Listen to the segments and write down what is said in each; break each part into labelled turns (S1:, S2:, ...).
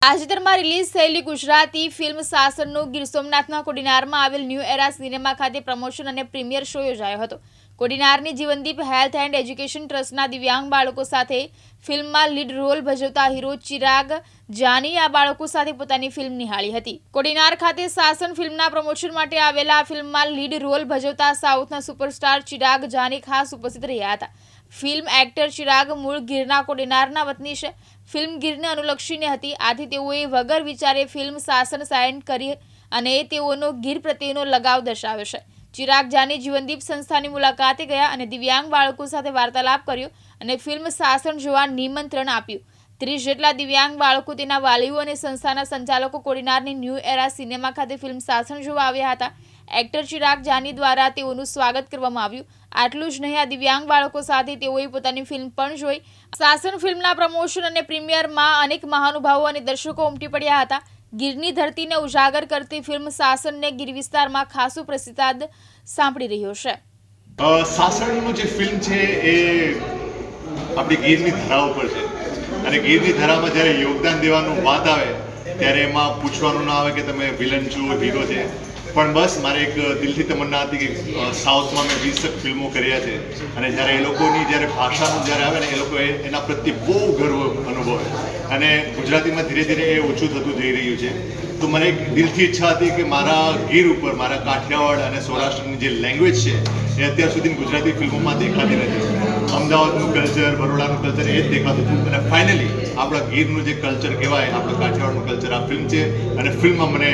S1: તાજેતરમાં રિલીઝ થયેલી ગુજરાતી ફિલ્મ સાસણનું ગીર સોમનાથના કોડીનારમાં આવેલ ન્યૂ એરા સિનેમા ખાતે પ્રમોશન અને પ્રીમિયર શો યોજાયો હતો। કોડીનારની જીવનદીપ હેલ્થ એન્ડ એજ્યુકેશન ટ્રસ્ટના દિવ્યાંગ બાળકો સાથે ફિલ્મમાં લીડ રોલ ભજવતા હીરો ચિરાગ જાની આ બાળકો સાથે પોતાની ફિલ્મ નિહાળી હતી। કોડીનાર ખાતે સાસણ ફિલ્મના પ્રમોશન માટે આવેલા આ ફિલ્મમાં લીડ રોલ ભજવતા સાઉથના સુપરસ્ટાર ચિરાગ જાની ખાસ ઉપસ્થિત રહ્યા હતા। ફિલ્મ એક્ટર ચિરાગ મૂળ ગીરના કોડીનારના વતની છે। ફિલ્મ ગીરને અનુલક્ષીને હતી, આથી તેઓએ વગર વિચારે ફિલ્મ સાસણ સાઇન કરી અને તેઓનો ગીર પ્રત્યેનો લગાવ દર્શાવ્યો છે। ચિરાગ જાની જીવનદીપ સંસ્થાની મુલાકાતે ગયા અને દિવ્યાંગ બાળકો સાથે વાર્તાલાપ કર્યો અને ફિલ્મ સાસણ જોવા નિમંત્રણ આપ્યું। 30 જેટલા દિવ્યાંગ બાળકો, તેના વાલીઓ અને સંસ્થાના સંચાલકો કોડીનારની ન્યૂ એરા સિનેમા ખાતે ફિલ્મ સાસણ જોવા આવ્યા હતા। એક્ટર ચિરાગ જાની દ્વારા તેઓનું સ્વાગત કરવામાં આવ્યું। આટલું જ નહીં, આ દિવ્યાંગ બાળકો સાથે તેઓએ પોતાની ફિલ્મ પણ જોઈ। સાસણ ફિલ્મના પ્રમોશન અને પ્રીમિયરમાં અનેક મહાનુભાવો અને દર્શકો ઉમટી પડ્યા હતા। ગીરની ધરતીને ઉજાગર કરતી ફિલ્મ સાસણને ગીર વિસ્તારમાં ખાસું પ્રતિસાદ સાંપડી રહ્યો છે।
S2: સાસણનું જે ફિલ્મ છે એ આપણી ગીરની ધરા ઉપર છે અને ગીરની ધરામાં જ્યારે યોગદાન દેવાનું વાત આવે ત્યારે એમાં પૂછવાનું ના આવે કે તમે વિલન છો, હીરો છે, પણ બસ મારે એક દિલથી તમન્ના હતી કે સાઉથમાં મેં 20 ફિલ્મો કર્યા છે અને જ્યારે એ લોકોની જ્યારે ભાષાનું જ્યારે આવે ને એ લોકો એના પ્રત્યે બહુ ગર્વ અનુભવે અને ગુજરાતીમાં ધીરે ધીરે એ ઓછું થતું જઈ રહ્યું છે। તો મને એક દિલથી ઈચ્છા હતી કે મારા ગીર ઉપર, મારા કાઠિયાવાડ અને સૌરાષ્ટ્રની જે લેંગ્વેજ છે એ અત્યાર સુધી ગુજરાતી ફિલ્મોમાં દેખાતી નથી। અમદાવાદનું કલ્ચર, બરોડાનું કલ્ચર એ જ દેખાતું હતું અને ફાઇનલી આપણા ગીરનું જે કલ્ચર કહેવાય, આપણા કાઠિયાવાડનું કલ્ચર આ ફિલ્મ છે અને ફિલ્મમાં મને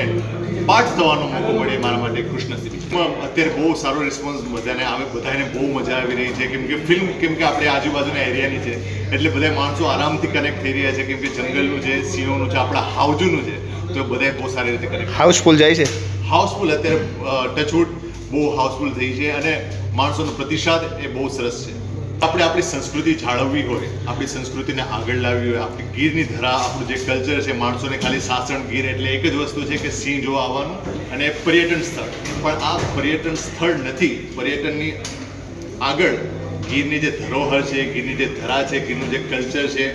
S2: પાર્ટ થવાનો મોકો મળે, મારા માટે ખુશનસીબી। અત્યારે બહુ સારો રિસ્પોન્સ બધાને બહુ મજા આવી રહી છે કેમ કે આપણે આજુબાજુના એરિયાની છે એટલે બધા માણસો આરામથી કનેક્ટ થઈ રહ્યા છે કેમ કે જંગલનું છે, સિંહોનું છે, આપણા હાઉજુનું છે, તો બધા બહુ સારી રીતે કનેક્ટ।
S3: હાઉસફુલ જાય છે,
S2: હાઉસફુલ અત્યારે ટચવુડ બહુ હાઉસફુલ થઈ છે અને માણસોનો પ્રતિસાદ એ બહુ સરસ છે। આપણે આપણી સંસ્કૃતિ જાળવવી હોય, આપણી સંસ્કૃતિને આગળ લાવવી હોય, આપણી ગીરની ધરા, આપણું જે કલ્ચર છે, માણસોને ખાલી સાસણ ગીર એટલે એક જ વસ્તુ છે કે સિંહ જોવા આવવાનું અને પર્યટન સ્થળ, પણ આ પર્યટન સ્થળ નથી। પર્યટનની આગળ ગીરની જે ધરોહર છે, ગીરની જે ધરા છે, ગીરનું જે કલ્ચર છે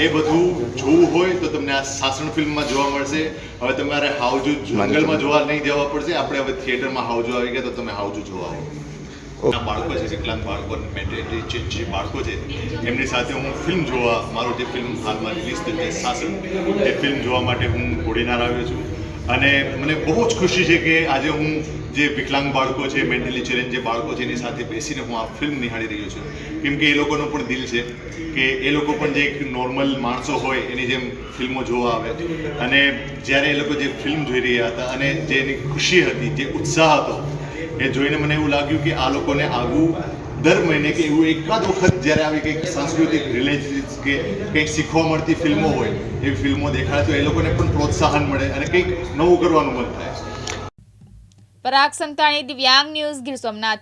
S2: એ બધું જોવું હોય તો તમને આ સાસણ ફિલ્મમાં જોવા મળશે। હવે તમારે હાઉજુ જંગલમાં જોવા નહીં જવા પડશે, આપણે હવે થિયેટરમાં હાઉજુ આવી ગયા તો તમે હાઉજુ જોવા આવો। બાળકો છે, વિકલાંગ બાળકો, મેન્ટલી જે બાળકો છે એમની સાથે હું ફિલ્મ જોવા, મારું જે ફિલ્મ હાલમાં રિલીઝ થઈ છે સાસણ, એ ફિલ્મ જોવા માટે હું કોડીનાર આવ્યો છું અને મને બહુ જ ખુશી છે કે આજે હું જે વિકલાંગ બાળકો છે, મેન્ટલી ચેલેન્જ જે બાળકો છે એની સાથે બેસીને હું આ ફિલ્મ નિહાળી રહ્યો છું કેમ કે એ લોકોનો પણ દિલ છે કે એ લોકો પણ જે એક નોર્મલ માણસો હોય એની જેમ ફિલ્મો જોવા આવે અને જ્યારે એ લોકો જે ફિલ્મ જોઈ રહ્યા હતા અને જે એની ખુશી હતી, જે ઉત્સાહ હતો એ જોઈને મને એવું લાગ્યું કે આ લોકોને આવું દર મહિને કે એવું એકાદ વખત જ્યારે આવી કંઈક સાંસ્કૃતિક રિલેટેડ કે કંઈક શીખવા મળતી ફિલ્મો હોય એવી ફિલ્મો દેખાય તો એ લોકોને પણ પ્રોત્સાહન મળે અને કંઈક નવું કરવાનું મન થાય।
S1: પરાગ સંતાણી, દિવ્યાંગ ન્યૂઝ, ગીર સોમનાથ।